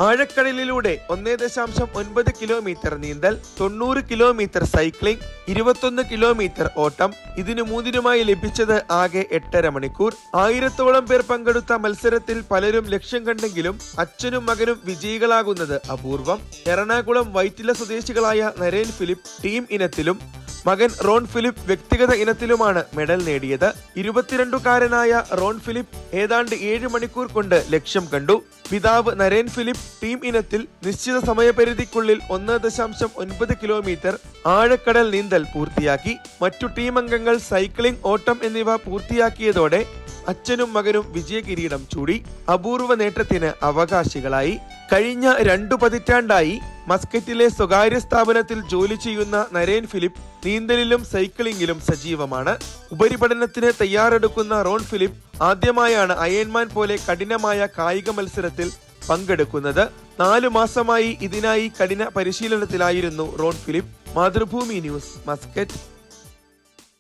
ആഴക്കടലിലൂടെ 1.9 kilometre നീന്തൽ, 90 kilometre cycling, 21 kilometre ഓട്ടം. ഇതിനു മൂന്നിനുമായി ലഭിച്ചത് ആകെ 8.5 മണിക്കൂർ. 1000-ഓളം പേർ പങ്കെടുത്ത മത്സരത്തിൽ പലരും ലക്ഷ്യം കണ്ടെങ്കിലും അച്ഛനും മകനും വിജയികളാകുന്നത് അപൂർവം. എറണാകുളം വൈറ്റില സ്വദേശികളായ നരേൻ ഫിലിപ്പ് ടീം ഇനത്തിലും മകൻ റോൺ ഫിലിപ്പ് വ്യക്തിഗത ഇനത്തിലുമാണ് മെഡൽ നേടിയത്. 22-കാരനായ റോൺ ഫിലിപ്പ് ഏതാണ്ട് 7 മണിക്കൂർ കൊണ്ട് ലക്ഷ്യം കണ്ടു. പിതാവ് നരേൻ ഫിലിപ്പ് ടീം ഇനത്തിൽ നിശ്ചിത സമയപരിധിക്കുള്ളിൽ 1.9 കിലോമീറ്റർ ആഴക്കടൽ നീന്തൽ പൂർത്തിയാക്കി. മറ്റു ടീം അംഗങ്ങൾ സൈക്ലിംഗ്, ഓട്ടം എന്നിവ പൂർത്തിയാക്കിയതോടെ അച്ഛനും മകനും വിജയകിരീടം ചൂടി. അപൂർവ നേട്ടത്തിന് അവകാശികളായി. കഴിഞ്ഞ 2 പതിറ്റാണ്ടായി മസ്കറ്റിലെ സ്വകാര്യ സ്ഥാപനത്തിൽ ജോലി ചെയ്യുന്ന നരേൻ ഫിലിപ്പ് നീന്തലിലും സൈക്ലിംഗിലും സജീവമാണ്. ഉപരിപഠനത്തിന് തയ്യാറെടുക്കുന്ന റോൺ ഫിലിപ്പ് ആദ്യമായാണ് അയൺമാൻ പോലെ കഠിനമായ കായിക മത്സരത്തിൽ പങ്കെടുക്കുന്നത്. 4 മാസമായി ഇതിനായി കഠിന പരിശീലനത്തിലായിരുന്നു റോൺ ഫിലിപ്പ്. Mathrubhumi news, Muscat.